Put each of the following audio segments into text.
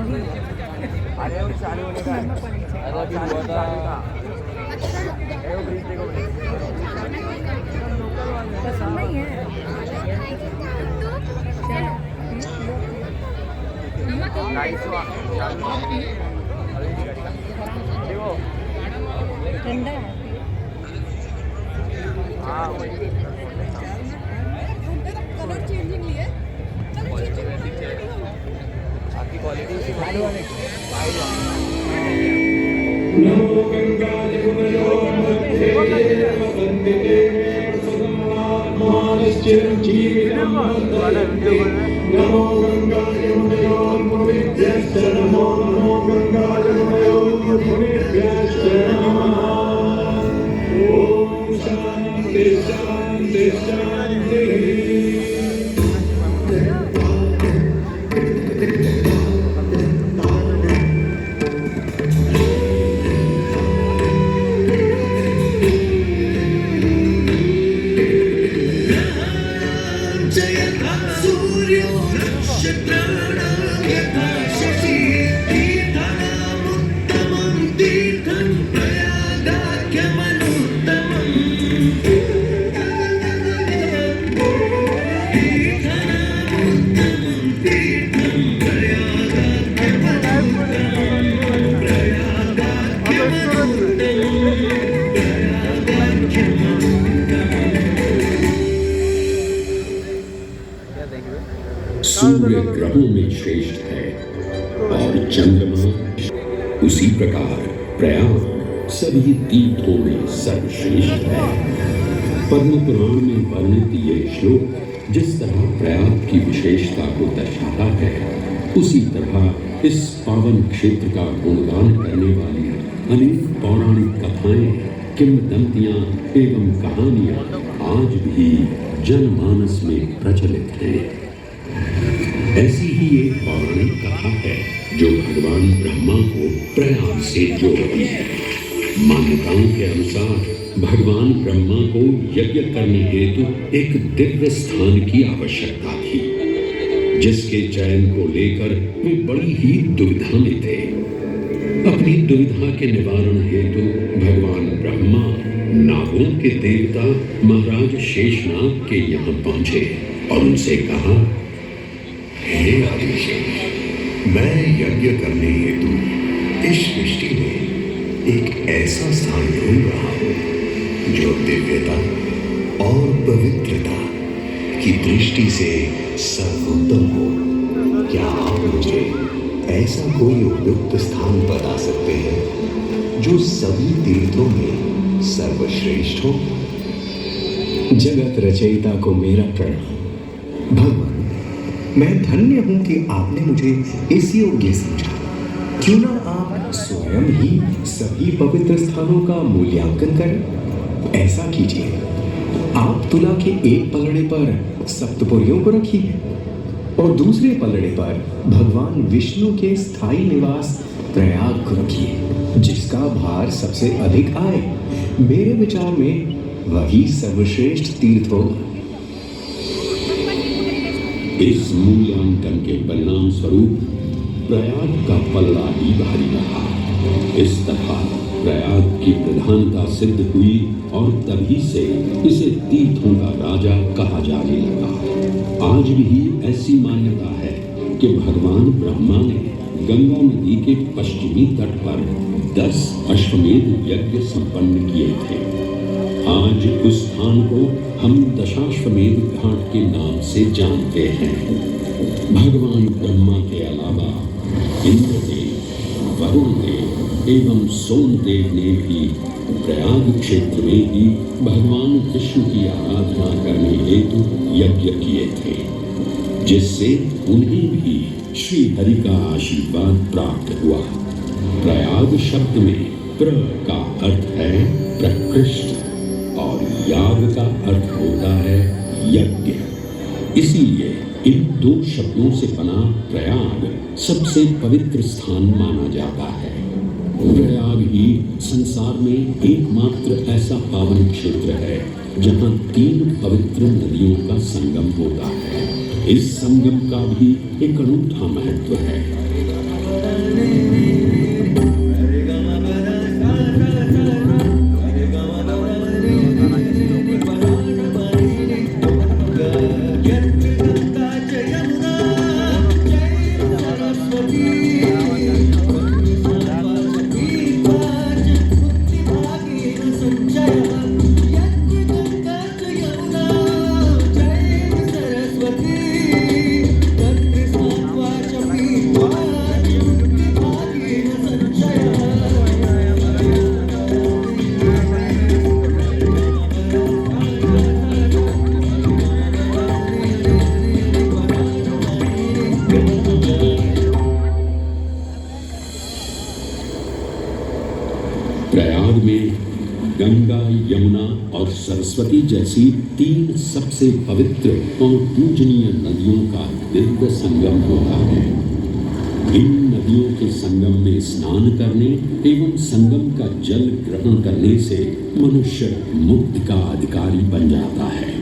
अरे वो चालू होने का है। अरे अभी हुआ था। ये वो ब्रिज देखो। नहीं है। Nice one. देखो। ठंडा है। हाँ वही। कलर चेंजिंग लिए। आपकी क्वालिटी उसी वाली वाले। नमो गंगाय मुनयोर्मध्ये वसन्ते सदात्मानश्चिरञ्जीविनं वर्धते। नमो गंगाय मुनयोर्मुनिभ्यश्च नमो गंगाय मुनयोर्मुनिभ्यश्च नमः। ॐ शान्ति शान्ति शान्तिः। सूर्य ग्रहों में श्रेष्ठ है और चंद्रमा उसी प्रकार प्रयाग सभी तीर्थों में सर्वश्रेष्ठ है। पद्म पुराण में वर्णित ये श्लोक जिस तरह प्रयाग की विशेषता को दर्शाता है, उसी तरह इस पावन क्षेत्र का गुणगान करने वाली अनेक पौराणिक कथाएं, किंवदंतियां एवं कहानियां आज भी जनमानस में प्रचलित हैं। ऐसी ही एक पौराणिक कथा है जो भगवान ब्रह्मा को प्रयाग से जोड़ती है। मान्यताओं के अनुसार भगवान ब्रह्मा को यज्ञ करने हेतु एक दिव्य स्थान की आवश्यकता थी, जिसके चयन को लेकर वे बड़ी ही दुविधा में थे। अपनी दुविधा के निवारण हेतु भगवान ब्रह्मा नागों के देवता महाराज शेषनाग के यहाँ पहुंचे और उनसे कहा, हे आदिशेष, मैं यज्ञ करने हेतु इस सृष्टि में एक ऐसा स्थान ढूंढ रहा हूँ जो दिव्यता और पवित्रता की दृष्टि से सर्वोत्तम हो। क्या आप मुझे ऐसा कोई उपयुक्त स्थान बता सकते हैं जो सभी तीर्थों में सर्वश्रेष्ठ हो? जगत रचयिता को मेरा प्रणाम। भगवान, मैं धन्य हूं कि आपने मुझे इस योग्य समझा। क्यों ना आप स्वयं ही सभी पवित्र स्थानों का मूल्यांकन करें। ऐसा कीजिए, आप तुला के एक पलड़े पर सप्तपुरियों को रखिए और दूसरे पलड़े पर भगवान विष्णु के स्थायी निवास प्रयाग को रखिए, जिसका भार सबसे अधिक आए। मेरे विचार में वही सर्वश्रेष्ठ तीर्थ होगा। इस मूल्यांकन के परिणाम स्वरूप प्रयाग का पलड़ा ही भारी रहा। इस तरह प्रयाग की प्रधानता सिद्ध हुई और तभी से इसे तीर्थों का राजा कहा जाने लगा। आज भी ऐसी मान्यता है कि भगवान ब्रह्मा ने गंगा नदी के पश्चिमी तट पर 10 अश्वमेध यज्ञ संपन्न किए थे। आज उस स्थान को हम दशाश्वमेध घाट के नाम से जानते हैं। भगवान ब्रह्मा के अलावा इंद्रदेव, वरुण देव एवं सोमदेव ने भी प्रयाग क्षेत्र में ही भगवान विष्णु की आराधना करने हेतु यज्ञ किए थे, जिससे उन्हें भी श्री हरि का आशीर्वाद प्राप्त हुआ। प्रयाग शब्द में प्र का अर्थ है प्रकृष्ट और याग का अर्थ होता है यज्ञ। इसीलिए इन दो शब्दों से बना प्रयाग सबसे पवित्र स्थान माना जाता है। प्रयाग ही संसार में एकमात्र ऐसा पावन क्षेत्र है जहाँ 3 पवित्र नदियों का संगम होता है। इस संगम का भी एक अनूठा महत्व है। प्रयाग में गंगा, यमुना और सरस्वती जैसी 3 सबसे पवित्र और पूजनीय नदियों का दिव्य संगम होता है। इन नदियों के संगम में स्नान करने एवं संगम का जल ग्रहण करने से मनुष्य मुक्ति का अधिकारी बन जाता है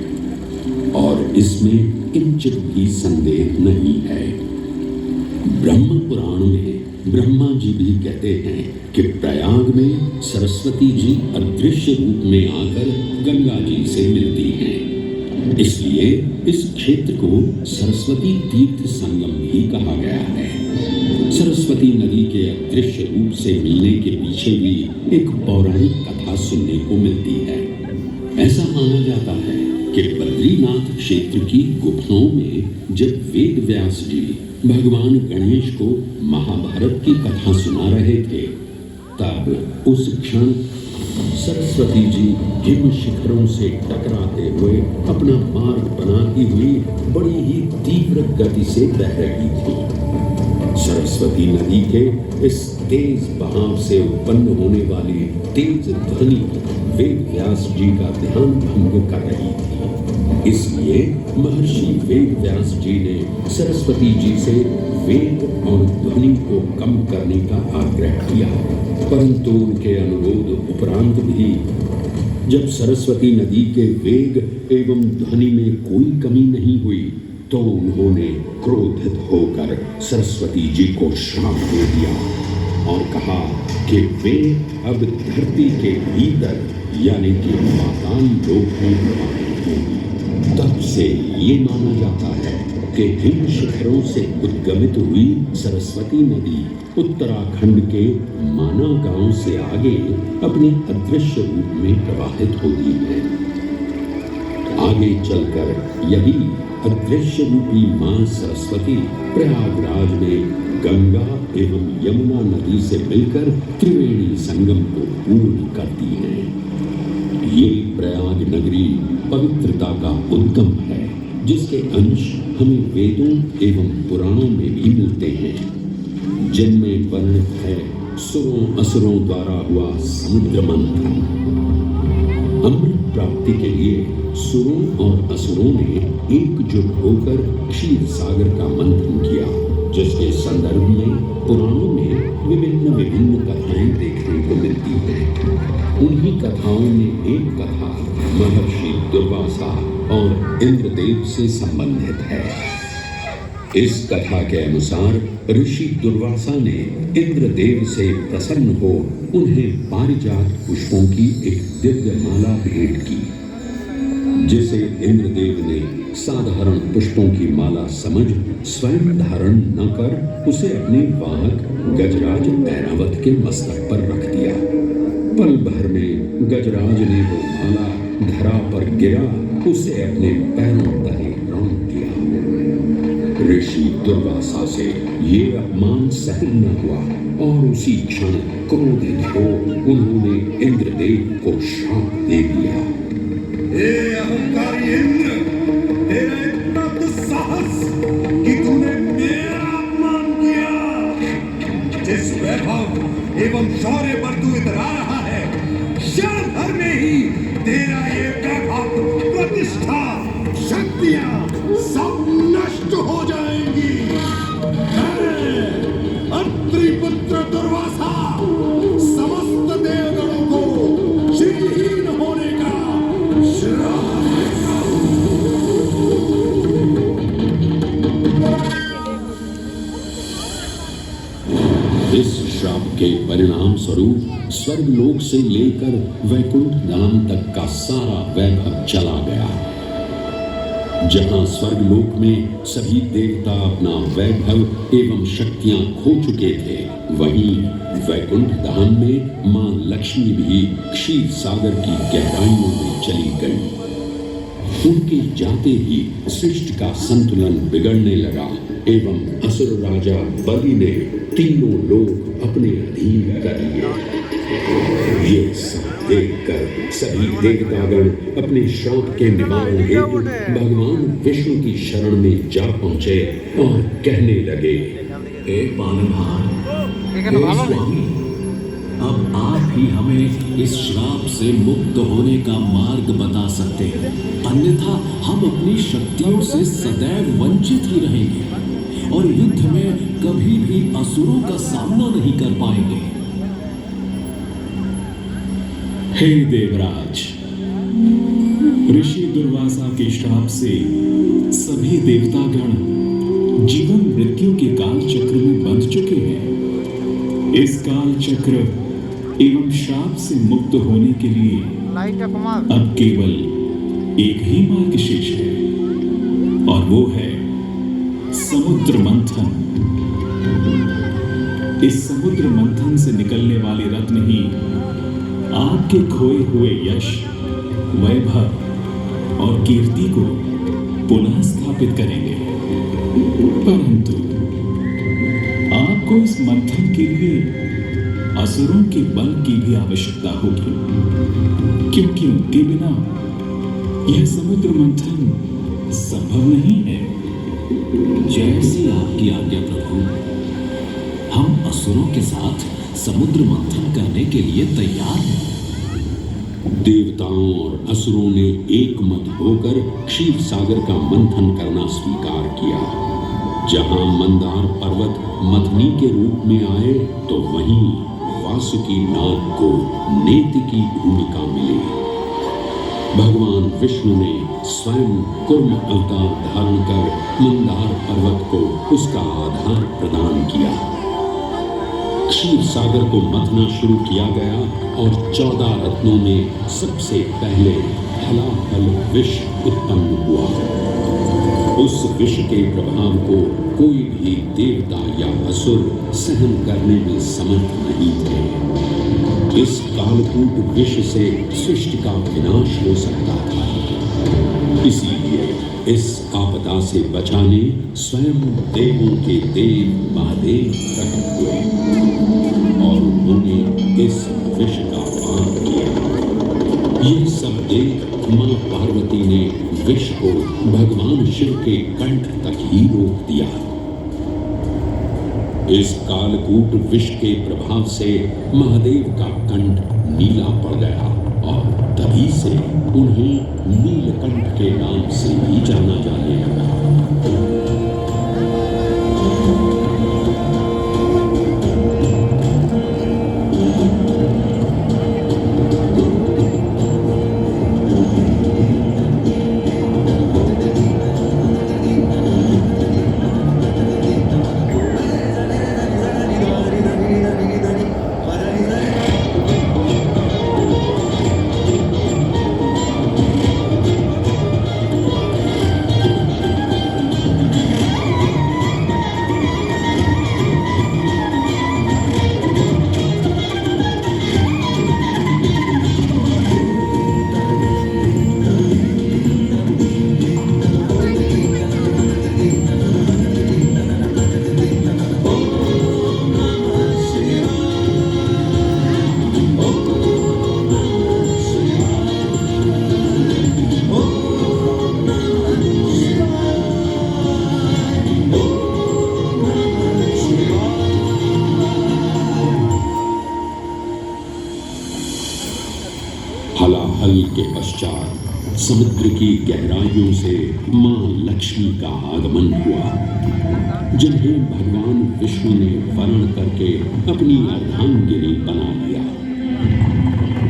और इसमें किंचित भी संदेह नहीं है। ब्रह्म पुराण में ब्रह्मा जी भी कहते हैं कि प्रयाग में सरस्वती जी अदृश्य रूप में आकर गंगा जी से मिलती हैं। इसलिए इस क्षेत्र को सरस्वती तीर्थ संगम भी कहा गया है। सरस्वती नदी के अदृश्य रूप से मिलने के पीछे भी एक पौराणिक कथा सुनने को मिलती है। ऐसा माना जाता है कि बद्रीनाथ क्षेत्र की गुफाओं में जब वेद व्यास जी भगवान गणेश को महाभारत की कथा सुना रहे थे, तब उस क्षण सरस्वती जी हिम शिखरों से टकराते हुए अपना मार्ग बनाती हुई बड़ी ही तीव्र गति से बह रही थी। सरस्वती नदी के इस तेज बहाव से उत्पन्न होने वाली तेज ध्वनि वेद व्यास जी का ध्यान भंग कर रही थी। इसलिए महर्षि वेद व्यास जी ने सरस्वती जी से वेग और ध्वनि को कम करने का आग्रह किया, परंतु उनके अनुरोध उपरांत भी जब सरस्वती नदी के वेग एवं ध्वनि में कोई कमी नहीं हुई तो उन्होंने क्रोधित होकर सरस्वती जी को श्राप दे दिया और कहा कि वे अब धरती के भीतर यानी कि पाताल लोक में प्रवाहित होंगी। तब से ये माना जाता है कि हिम शिखरों से उद्गमित हुई सरस्वती नदी उत्तराखंड के माना गांव से आगे अपने अदृश्य रूप में प्रवाहित होती है। आगे चलकर यही अदृश्य रूपी मां सरस्वती प्रयागराज में गंगा एवं यमुना नदी से मिलकर त्रिवेणी संगम को पूर्ण करती है। ये प्रयाग नगरी पवित्रता का उद्गम है, जिसके अंश हमें वेदों एवं पुराणों में भी मिलते हैं, जिनमें वर्णित है सुरों असुरों द्वारा हुआ समुद्र मंथन। अमृत प्राप्ति के लिए सुरों और असुरों ने एकजुट होकर क्षीर सागर का मंथन किया, जिसके संदर्भ में पुराणों में विभिन्न कथाएं देखने को मिलती हैं। उन्हीं कथाओं में एक कथा महर्षि दुर्वासा और इंद्रदेव से संबंधित है। इस कथा के अनुसार ऋषि दुर्वासा ने इंद्रदेव से प्रसन्न हो उन्हें पारिजात पुष्पों की एक दिव्य माला भेंट की, जिसे इंद्रदेव ने साधारण पुष्पों की माला समझ स्वयं धारण न कर उसे अपने वाहक गजराज ऐरावत के मस्तक पर रख दिया। पल भर में गजराज ने वो माला धरा पर गिरा उसे अपने पैरों तले रौंद दिया। ऋषि दुर्वासा से ये अपमान सहन न हुआ और उसी क्षण क्रोधित हो उन्होंने इंद्रदेव को श्राप दे दिया। हे अहंकारी इंद्र, तेरा इतना दुस्साहस कि तूने मेरा अपमान किया। जिस वैभव एवं शौर्य पर तू इतरा रहा है, क्षण भर में ही तेरा ये वैभव, प्रतिष्ठा, शक्तियां सब नष्ट हो जाएंगी। अत्रिपुत्र दुर्वासा समस्त देवगणों को श्रीहीन होने का श्राप देता हूं। इस श्राप के परिणाम स्वरूप स्वर्गलोक से लेकर वैकुंठ धाम तक का सारा वैभव चला गया। जहां स्वर्गलोक में सभी देवता अपना वैभव एवं शक्तियां खो चुके थे, वहीं वैकुंठ धाम में मां लक्ष्मी भी क्षीर सागर की गहराइयों में चली गई। उनके जाते ही सृष्टि का संतुलन बिगड़ने लगा एवं असुर राजा बलि ने तीनों लोक अपने अधीन कर लिए। ये सब देखकर सभी देवतागण अपने श्राप के निवारण हेतु भगवान विष्णु की शरण में जा पहुंचे और कहने लगे, हे पालनहार, हे स्वामी, अब आप ही हमें इस श्राप से मुक्त होने का मार्ग बता सकते हैं, अन्यथा हम अपनी शक्तियों से सदैव वंचित ही रहेंगे और युद्ध में कभी भी असुरों का सामना नहीं कर पाएंगे। हे देवराज, ऋषि दुर्वासा के श्राप से सभी देवतागण जीवन मृत्यु के काल चक्र में बंध चुके हैं। इस काल चक्र एवं श्राप से मुक्त होने के लिए अब केवल एक ही मार्ग शेष है और वो है समुद्र मंथन। इस समुद्र मंथन से निकलने वाले रत्न ही आपके खोए हुए यश, वैभव और कीर्ति को पुनः स्थापित करेंगे। परंतु आपको इस मंथन के लिए असुरों के बल की भी आवश्यकता होगी, क्योंकि उनके बिना यह समुद्र मंथन संभव नहीं है। जैसी आपकी आज्ञा प्रभु, हम असुरों के साथ समुद्र मंथन करने के लिए तैयार हैं। देवताओं और असुरों ने एक मत होकर क्षीर सागर का मंथन करना स्वीकार किया। जहां मंदार पर्वत मथनी के रूप में आए तो वहीं वासुकी नाग को नेति की भूमिका मिली। भगवान विष्णु ने स्वयं कूर्म अवतार धारण कर मंदार पर्वत को उसका आधार प्रदान किया। क्षीर सागर को मथना शुरू किया गया और 14 रत्नों में सबसे पहले हलाहल विष उत्पन्न हुआ। उस विष के प्रभाव को कोई भी देवता या असुर सहन करने में समर्थ नहीं थे। इस कालकूट विष से सृष्टि का विनाश हो सकता था। इसीलिए इस आपदा से बचाने स्वयं देवों के देव महादेव प्रकट हुए और उन्होंने इस विष का पान किया। ये सब देख मां पार्वती ने विष को भगवान शिव के कंठ तक ही रोक दिया। इस कालकूट विष के प्रभाव से महादेव का कंठ नीला पड़ गया और तभी से उन्हें नीलकंठ के नाम से भी जाना जाने लगा। हलाहल के पश्चात समुद्र की गहराइयों से मां लक्ष्मी का आगमन हुआ, जिन्हें भगवान विष्णु ने वर्ण करके अपनी अर्धांगिनी बना लिया।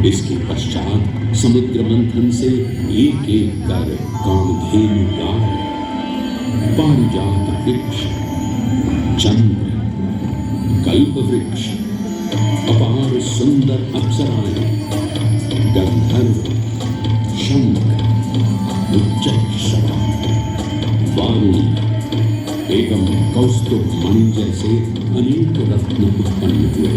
इसके पश्चात समुद्र मंथन से एक एक कर कामधेनु गाय, पारिजात वृक्ष, चंद्र, कल्प वृक्ष, अपार सुंदर अप्सराएं, गंधर्व, शंख, उच्चैःषवा, वारुणी एवं कौस्तुभ मणि जैसे अनेक रत्न उत्पन्न हुए।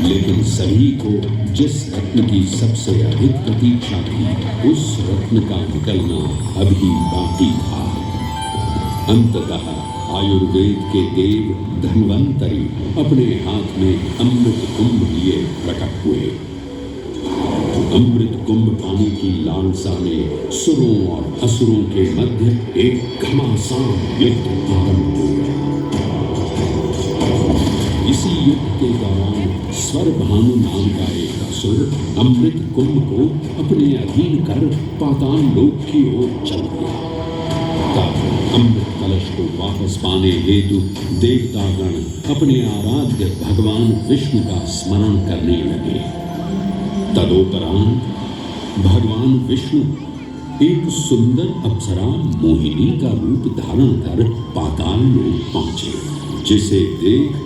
लेकिन सभी को जिस रत्न की सबसे अधिक प्रतीक्षा थी, उस रत्न का निकलना अभी बाकी था। अंततः आयुर्वेद के देव धन्वंतरी अपने हाथ में अमृत कुंभ लिए प्रकट हुए। अमृत कुंभ पानी की लालसा ने सुरों और असुरों के मध्य एक घमासान युद्ध आरंभ हो गया। इसी युद्ध के दौरान स्वरभानु नाम का एक असुर अमृत कुंभ को अपने अधीन कर पाताल लोक की ओर चल गया। तब अमृत कलश को वापस पाने हेतु देवतागण अपने आराध्य भगवान विष्णु का स्मरण करने लगे। तदोपरांत भगवान विष्णु एक सुंदर अप्सरा मोहिनी का रूप धारण कर पाताल लोक पहुंचे, जिसे देख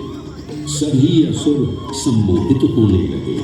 सभी असुर सम्मोहित होने लगे।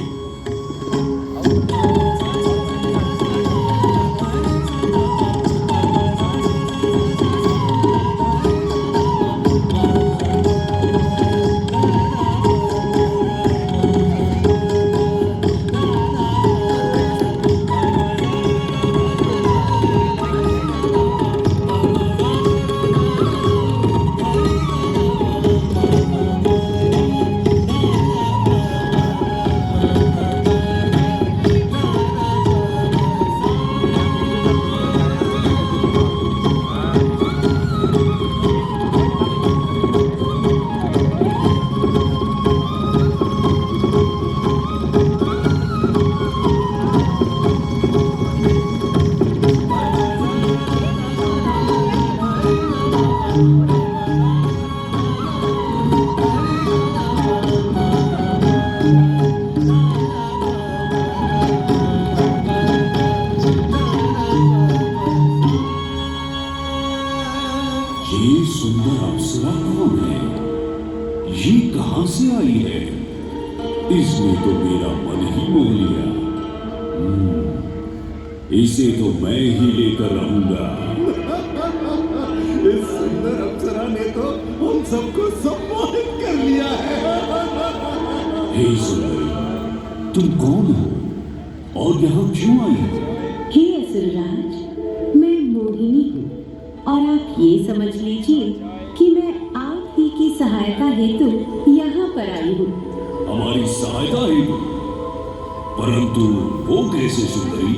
ये सुंदर अप्सरा कौन है? ये कहां से आई है? इसने तो मेरा मन ही मोह लिया। इसे तो मैं ही लेकर रहूंगा। इस सुंदर अप्सरा ने तो हम सबको सम्मोहित कर लिया है। हे सुंदरी, तुम कौन हो और यहाँ क्यों आई हो? हे असुरराज, मैं मोहिनी हूँ और आप ये समझ लीजिए कि मैं आप ही की सहायता हेतु यहाँ पर आई हूँ। हमारी सहायता हेतु? परंतु वो कैसे सुंदरी?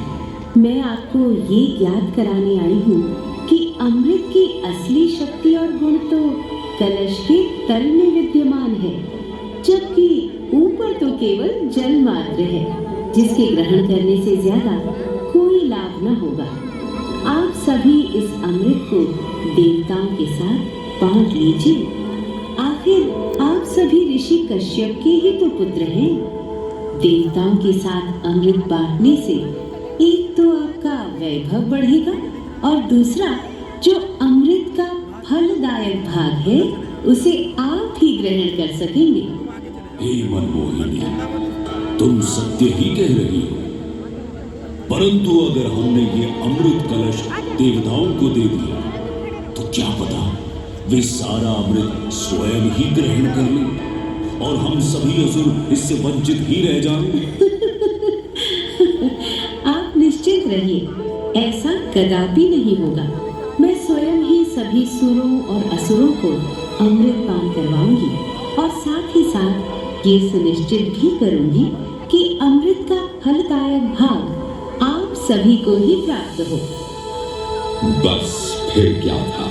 मैं आपको ये ज्ञात कराने आई हूँ कि अमृत की असली शक्ति और गुण तो कलश के तल में विद्यमान है, जबकि ऊपर तो केवल जल मात्र है, जिसके ग्रहण करने से ज्यादा कोई लाभ न होगा। आप सभी इस अमृत को देवताओं के साथ बांट लीजिए। आखिर आप सभी ऋषि कश्यप के ही तो पुत्र हैं। देवताओं के साथ अमृत बांटने से एक तो आपका वैभव बढ़ेगा और दूसरा जो अमृत का फलदायक भाग है उसे आप ही ग्रहण कर सकेंगे। हे मनमोहिनी, तुम सत्य ही कह रही हो। परंतु अगर हमने ये अमृत कलश देवताओं को दे दिया तो क्या पता वे सारा अमृत स्वयं ही ग्रहण कर लें और हम सभी असुर इससे वंचित ही रह जाएंगे। आप निश्चित रहिए, ऐसा कदापि नहीं होगा। मैं स्वयं ही सभी सुरों और असुरों को अमृत पान करवाऊंगी और साथ ही साथ ये सुनिश्चित भी करूंगी कि अमृत का फलदायक भाग आप सभी को ही प्राप्त हो। बस फिर क्या था,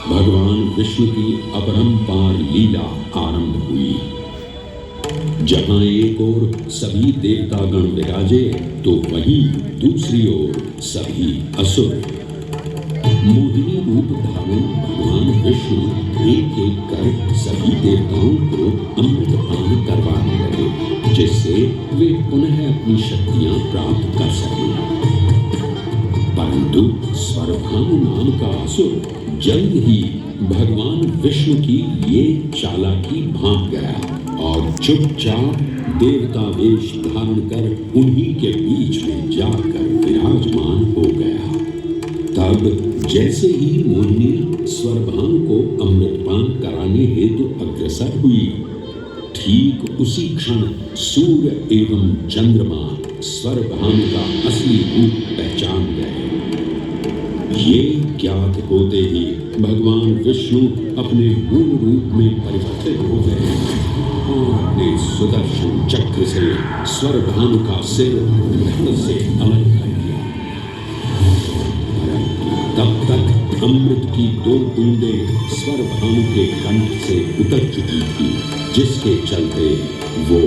भगवान विष्णु की अपरंपार लीला आरंभ हुई। जहां एक ओर सभी देवतागण विराजे तो वहीं दूसरी ओर सभी असुर। मोहिनी रूप धारण भगवान विष्णु एक एक कर सभी देवताओं को अमृत पान करवाने लगे, जिससे वे पुनः अपनी शक्तियां प्राप्त कर सकें। परंतु स्वरभानु नाम का असुर जल्द ही भगवान विष्णु की ये चालाकी भांप गया और चुपचाप देवता वेश धारण कर उन्हीं के बीच में जाकर विराजमान हो गया। तब जैसे ही मोहिनी स्वरभानु को अमृतपान कराने हेतु अग्रसर हुई, ठीक उसी क्षण सूर्य एवं चंद्रमा स्वरभानु का असली रूप पहचान गए। ये ज्ञात होते ही भगवान विष्णु अपने मूल रूप में परिवर्तित हो गए और अपने सुदर्शन चक्र से स्वरभानु का सिर धड़ से अलग कर दिया। तब तक अमृत की 2 बूंदें स्वरभानु के कंठ से उतर चुकी थी। जिसके चलते वो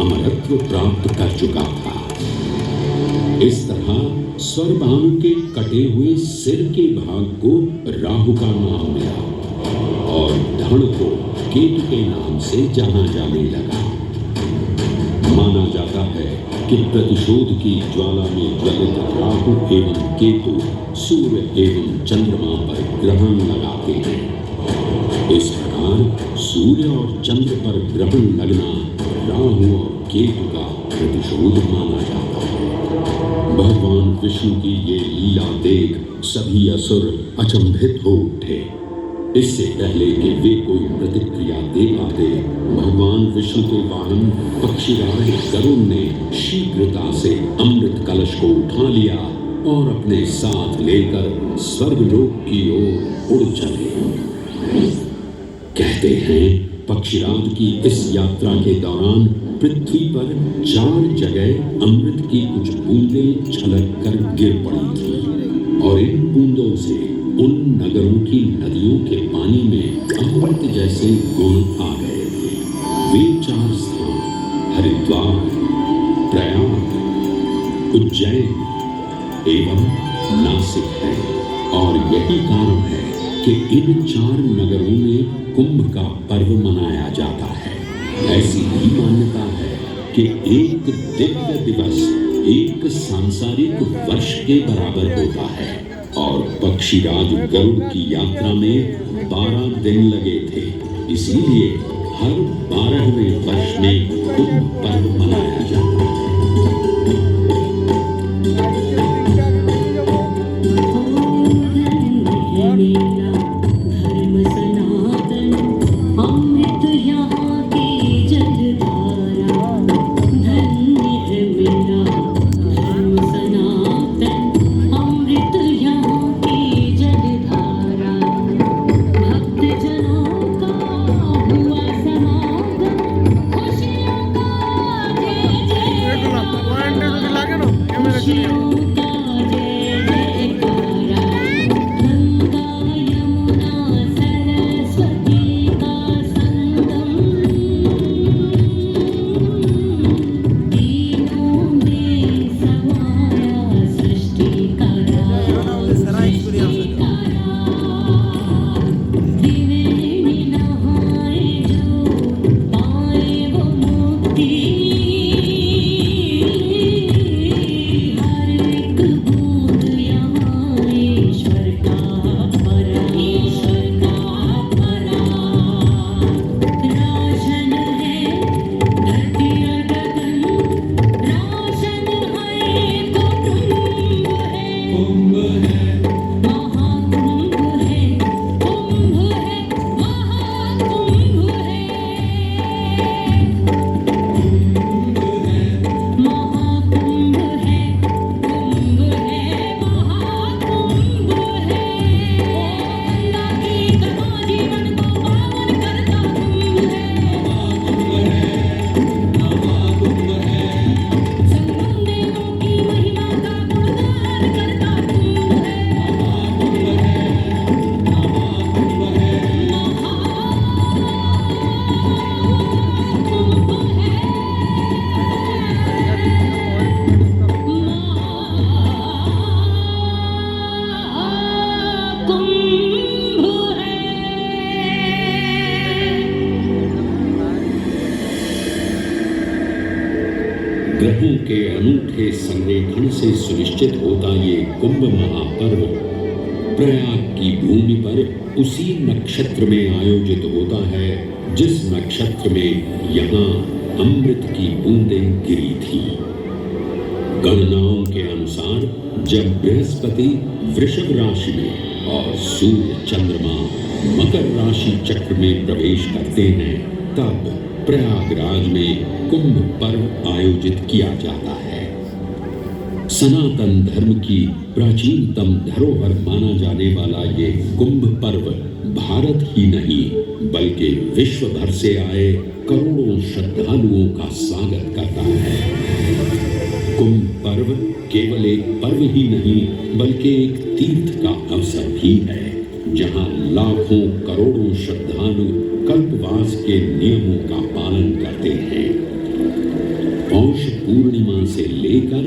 अमरत्व प्राप्त कर चुका था। इस तरह स्वरभानु के कटे हुए सिर के भाग को राहु का नाम मिला और धड़ को केतु के नाम से जाना जाने लगा। माना जाता है कि प्रतिशोध की ज्वाला में ज्वलित राहु एवं केतु सूर्य एवं चंद्रमा पर ग्रहण लगाते हैं। इस प्रकार सूर्य और चंद्र पर ग्रहण लगना राहु और केतु का प्रतिशोध माना जाता है। भगवान विष्णु की ये लीला देख सभी असुर अचंभित हो उठे। इससे पहले कि वे कोई प्रतिक्रिया दे पाते, भगवान विष्णु के वाहन पक्षीराज गरुड़ ने शीघ्रता से अमृत कलश को उठा लिया और अपने साथ लेकर स्वर्गलोक की ओर उड़ चले। कहते हैं पक्षीराज की इस यात्रा के दौरान पृथ्वी पर 4 जगह अमृत की कुछ बूंदें छलक कर गिर पड़ी थी और इन बूंदों से उन नगरों की नदियों के पानी में अमृत जैसे गुण आ गए थे। वे 4 स्थान हरिद्वार, प्रयाग, उज्जैन एवं नासिक है और यही कारण है कि इन 4 नगरों में कुंभ का पर्व मनाया जाता है। ऐसी ही मान्यता है कि एक दिव्य दिवस एक सांसारिक वर्ष के बराबर होता है और पक्षीराज गरुड़ की यात्रा में 12 दिन लगे थे। इसीलिए हर 12वें वर्ष में कुंभ पर्व मनाया जाता है। ग्रहों के अनूठे संरेखण से सुनिश्चित होता ये कुंभ महापर्व प्रयाग की भूमि पर उसी नक्षत्र में आयोजित होता है जिस नक्षत्र में यहाँ अमृत की बूंदें गिरी थी। गणनाओं के अनुसार जब बृहस्पति वृषभ राशि में और सूर्य चंद्रमा मकर राशि चक्र में प्रवेश करते हैं तब प्रयागराज में कुंभ पर्व आयोजित किया जाता है। सनातन धर्म की प्राचीनतम धरोहर माना जाने वाला ये कुंभ पर्व भारत ही नहीं बल्कि विश्व भर से आए करोड़ों श्रद्धालुओं का स्वागत करता है। कुंभ पर्व केवल एक पर्व ही नहीं बल्कि एक तीर्थ का अवसर भी है जहां लाखों करोड़ों श्रद्धालु कल्पवास कल्पवास के नियमों का पालन करते हैं। पौष पूर्णिमा से लेकर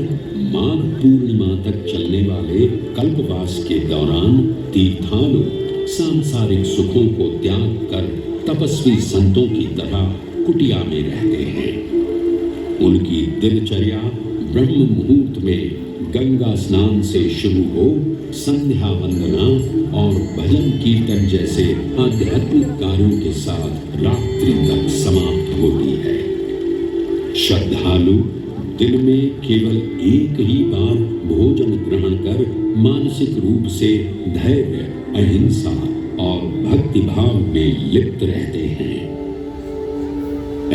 माघ पूर्णिमा तक चलने वाले कल्पवास के दौरान तीर्थालु सांसारिक सुखों को त्याग कर तपस्वी संतों की तरह कुटिया में रहते हैं। उनकी दिनचर्या ब्रह्म मुहूर्त में गंगा स्नान से शुरू हो संध्या वंदना और भजन कीर्तन जैसे आध्यात्मिक कार्यों के साथ रात्रि तक समाप्त होती है। श्रद्धालु दिन में केवल एक ही बार भोजन ग्रहण कर मानसिक रूप से धैर्य, अहिंसा और भक्ति भाव में लिप्त रहते हैं।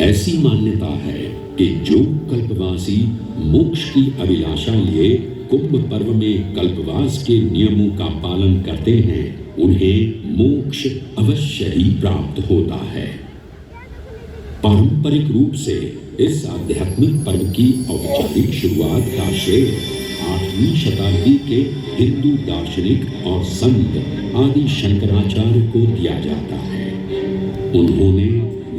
ऐसी मान्यता है कि जो कल्पवासी मोक्ष की अभिलाषा लिए कुंभ पर्व में कल्पवास के नियमों का पालन करते हैं, उन्हें मोक्ष अवश्य ही प्राप्त होता है। पारंपरिक रूप से इस आध्यात्मिक पर्व की औपचारिक शुरुआत का श्रेय 8वीं शताब्दी के हिंदू दार्शनिक और संत आदि शंकराचार्य को दिया जाता है। उन्होंने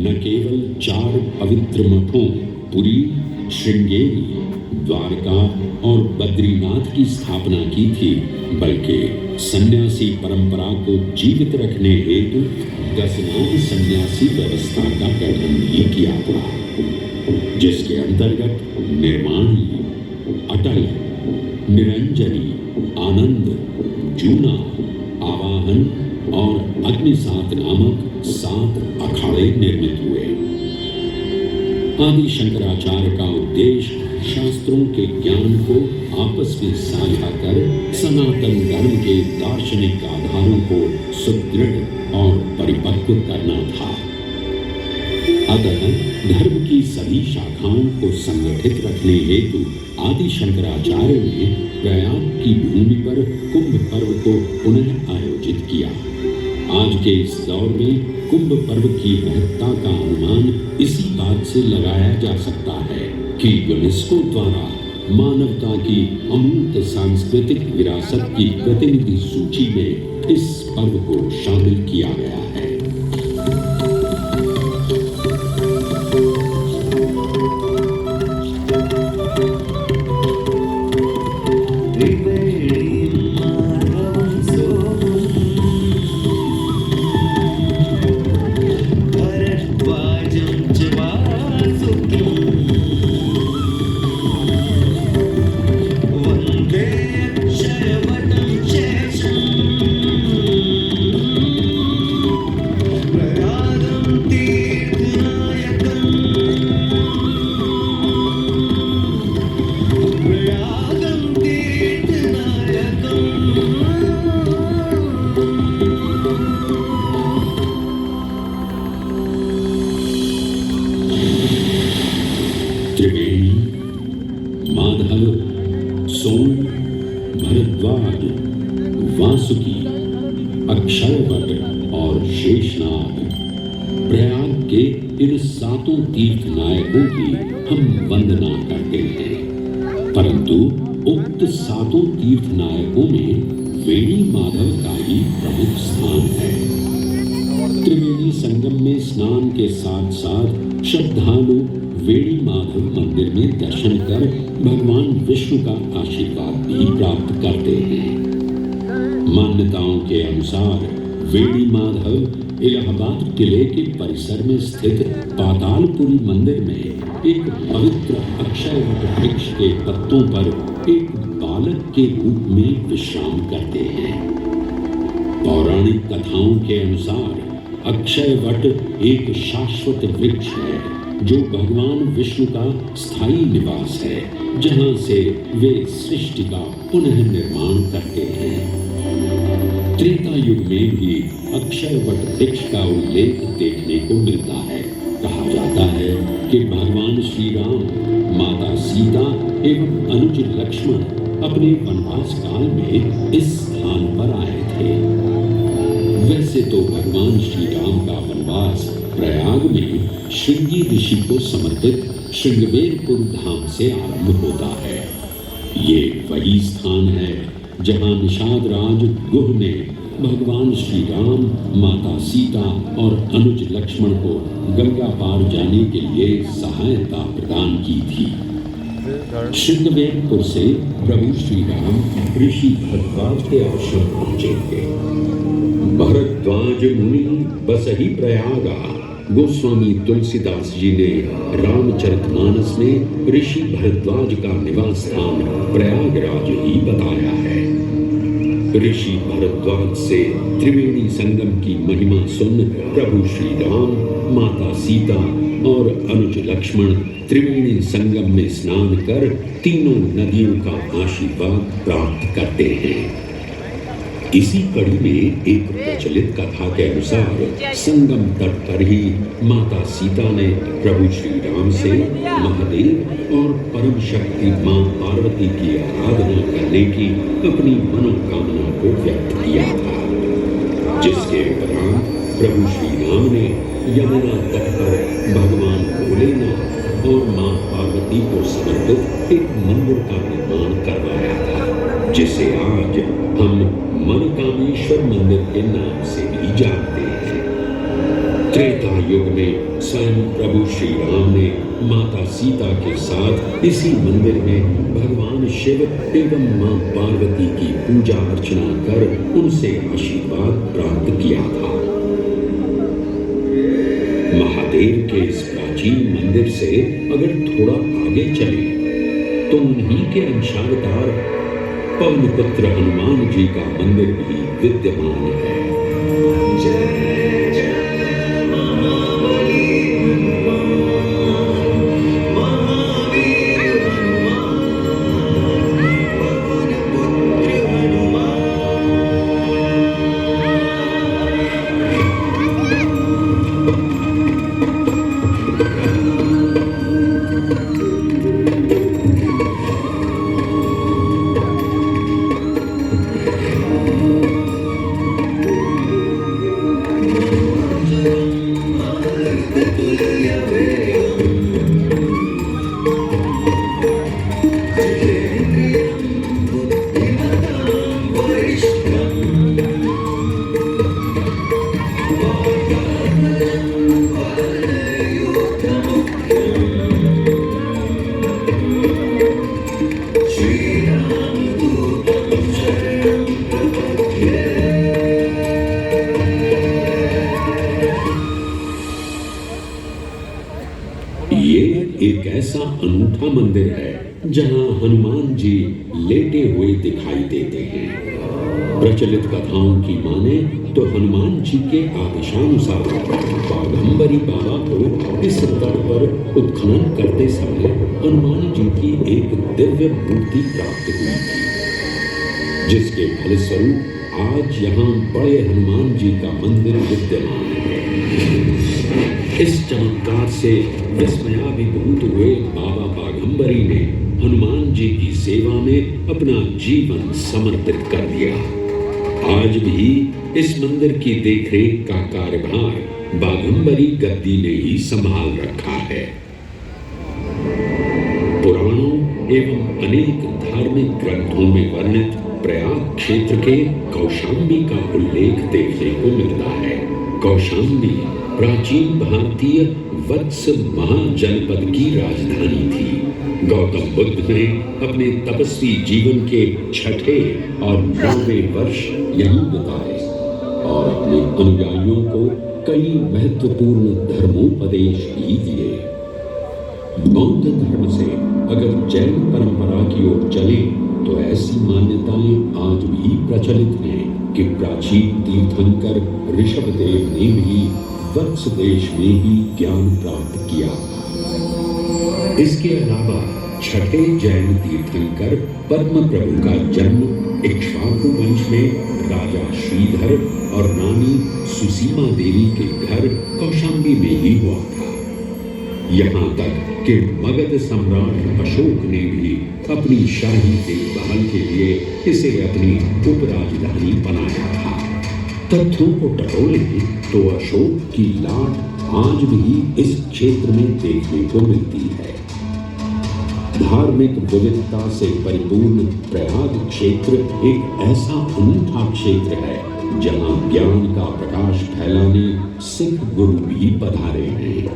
न केवल 4 पवित्र मठों पुरी, श्रृंगेरी, द्वारका और बद्रीनाथ की स्थापना की थी, बल्कि सन्यासी परंपरा को जीवित रखने हेतु 10 सन्यासी व्यवस्था का गठन भी किया था, जिसके अंतर्गत निर्माणी, अटल, निरंजनी, आनंद, जूना, आवाहन और अग्निसात नामक 7 अखाड़े निर्मित हुए। आदि शंकराचार्य का उद्देश्य शास्त्रों के ज्ञान को आपस में साझा कर सनातन धर्म के दार्शनिक आधारों को सुदृढ़ और परिपक्व करना था। अतः धर्म की सभी शाखाओं को संगठित रखने हेतु आदि शंकराचार्य ने प्रयाग की भूमि पर कुंभ पर्व को पुनः आयोजित किया। आज के इस दौर में कुंभ पर्व की महत्ता का अनुमान इसी बात से लगाया जा सकता है कि यूनेस्को द्वारा मानवता की अमूर्त सांस्कृतिक विरासत की प्रतिनिधि सूची में इस पर्व को शामिल किया गया है। त्रिवेणी, माधव, सोम, भरद्वाज, वासुकी, अक्षयवट और शेषनाग, प्रयाग के इन 7 तीर्थ नायकों की हम वंदना करते हैं, परंतु उक्त 7 तीर्थ नायकों में वेणी माधव का ही प्रमुख स्थान है। त्रिवेणी संगम में स्नान के साथ साथ श्रद्धालु वेणी माधव मंदिर में दर्शन कर भगवान विष्णु का आशीर्वाद भी प्राप्त करते हैं। मान्यताओं के अनुसार वेणी माधव इलाहाबाद किले के परिसर में स्थित पातालपुरी मंदिर में एक पवित्र अक्षयवट वृक्ष के पत्तों पर एक बालक के रूप में विश्राम करते हैं। पौराणिक कथाओं के अनुसार अक्षयवट एक शाश्वत वृक्ष है जो भगवान विष्णु का स्थायी निवास है, जहां से वे सृष्टि का पुनः निर्माण करते हैं। त्रेता युग में भी अक्षयवट वृक्ष का उल्लेख देखने को मिलता है। कहा जाता है कि भगवान श्री राम, माता सीता एवं अनुज लक्ष्मण अपने वनवास काल में इस स्थान पर आए थे। वैसे तो भगवान श्री राम का वनवास प्रयाग में श्रृंगी ऋषि को समर्पित श्रृंगवेरपुर धाम से आरंभ होता है। ये वही स्थान है जहां निषाद राज गुह ने भगवान श्री राम माता सीता और अनुज लक्ष्मण को गंगा पार जाने के लिए सहायता प्रदान की थी। श्रृंगवेरपुर से प्रभु श्री राम ऋषि भरद्वाज के आश्रम पहुंचे थे। भरद्वाज मुनि बसहि प्रयागा, गोस्वामी तुलसीदास जी ने रामचरितमानस में ऋषि भरद्वाज का निवास स्थान प्रयागराज ही बताया है। ऋषि भरद्वाज से त्रिवेणी संगम की महिमा सुन प्रभु श्री राम, माता सीता और अनुज लक्ष्मण त्रिवेणी संगम में स्नान कर तीनों नदियों का आशीर्वाद प्राप्त करते हैं। इसी कड़ी में एक प्रचलित कथा के अनुसार संगम तट पर ही माता सीता ने प्रभु श्री राम से महादेव और परम शक्ति मां पार्वती की आराधना करने की अपनी मनोकामना को व्यक्त किया था, जिसके उपरांत प्रभु श्री राम ने यमुना तट पर भगवान भोलेनाथ और मां पार्वती को समर्पित एक मंदिर का निर्माण करवाया था, जिसे आज हम मनकामेश्वर मंदिर के नाम से भी जानते हैं। त्रेता युग में स्वयं प्रभु श्री राम ने माता सीता के साथ इसी मंदिर में भगवान शिव एवं मां पार्वती की पूजा अर्चना कर उनसे आशीर्वाद प्राप्त किया था। महादेव के इस प्राचीन मंदिर से अगर थोड़ा आगे चले तो उन्हीं के अंशावतार पवन पुत्र हनुमान जी का मंदिर भी विद्यमान है। एक ऐसा अनूठा मंदिर है जहां हनुमान जी लेटे हुए दिखाई देते हैं। प्रचलित कथाओं की माने तो हनुमान जी के आदेशानुसार बाघंबरी बाबा को इस तट पर उत्खनन करते समय हनुमान जी की एक दिव्य मूर्ति प्राप्त हुई थी, जिसके फलस्वरूप आज यहाँ बड़े हनुमान जी का मंदिर विद्यमान है। इस चमत्कार से विस्मयाभिभूत हुए बाबा बाघंबरी ने हनुमान जी की सेवा में अपना जीवन समर्पित कर दिया। आज भी इस मंदिर की देखरेख का कार्यभार बाघंबरी गद्दी ने ही संभाल रखा है। पुराणों एवं अनेक धार्मिक ग्रंथों में वर्णित प्रयाग क्षेत्र के कौशाम्बी का उल्लेख देखने को मिलता है। कौशाम्बी प्राचीन भारतीय वत्स महाजनपद की राजधानी थी। गौतम बुद्ध ने अपने तपस्वी जीवन के 6ठे और 9वें वर्ष यहीं बिताए और अपने अनुयायियों को कई महत्वपूर्ण धर्मोपदेश भी दिए। बौद्ध धर्म से अगर जैन परंपरा की ओर चले तो ऐसी मान्यताएं आज भी प्रचलित हैं कि प्राचीन तीर्थंकर ऋषभदेव ने भी वत्स देश में ही ज्ञान प्राप्त किया। इसके अलावा छठे जैन तीर्थंकर पद्म प्रभु का जन्म इक्ष्वाकु वंश में राजा श्रीधर और रानी सुसीमा देवी के घर कौशाम्बी में ही हुआ था। यहाँ तक कि मगध सम्राट अशोक ने भी अपनी शाही देखभाल के लिए इसे अपनी उपराजधानी बनाया था। तथ्यों को टटोले तो अशोक की लाट आज भी इस क्षेत्र में देखने को मिलती है। धार्मिक विविधता से परिपूर्ण प्रयाग क्षेत्र एक ऐसा अनूठा क्षेत्र है जहां ज्ञान का प्रकाश फैलाने सिख गुरु भी पधारे हैं।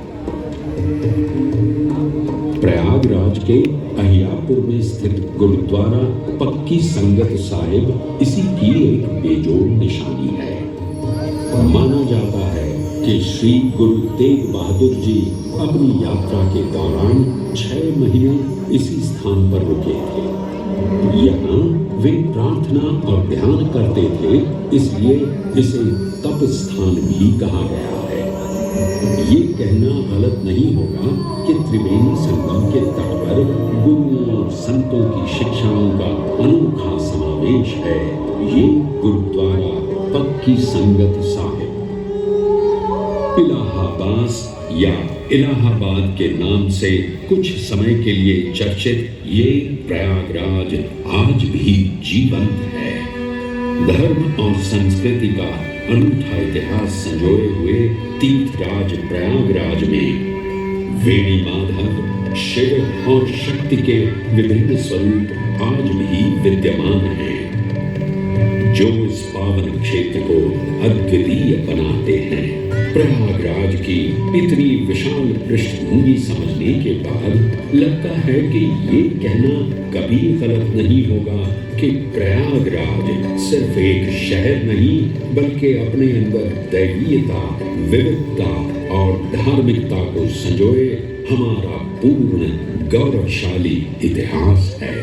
प्रयागराज के अहियापुर में स्थित गुरुद्वारा पक्की संगत साहिब इसी की एक बेजोड़ निशानी है। माना जाता है कि श्री गुरु तेग बहादुर जी अपनी यात्रा के दौरान 6 महीने इसी स्थान पर रुके थे। यहाँ वे प्रार्थना और ध्यान करते थे, इसलिए इसे तप स्थान भी कहा गया है। ये कहना गलत नहीं होगा कि त्रिवेणी संगम के तट पर गुरुओं और संतों की शिक्षाओं का अनोखा समावेश है। ये गुरुद्वारा पक्की संगत साहिब। इलाहाबाद या इलाहाबाद के नाम से कुछ समय के लिए चर्चित ये प्रयागराज आज भी जीवंत है। धर्म और संस्कृति का अनूठा इतिहास संजोए हुए तीर्थराज प्रयागराज में वेणी माधव, शिव और शक्ति के विभिन्न स्वरूप आज भी विद्यमान हैं, जो इस पावन क्षेत्र को अद्वितीय बनाते हैं। प्रयागराज की इतनी विशाल पृष्ठभूमि समझने के बाद लगता है कि ये कहना कभी गलत नहीं होगा कि प्रयागराज सिर्फ एक शहर नहीं, बल्कि अपने अंदर दैवीयता, विविधता और धार्मिकता को संजोए हमारा पूर्ण गौरवशाली इतिहास है।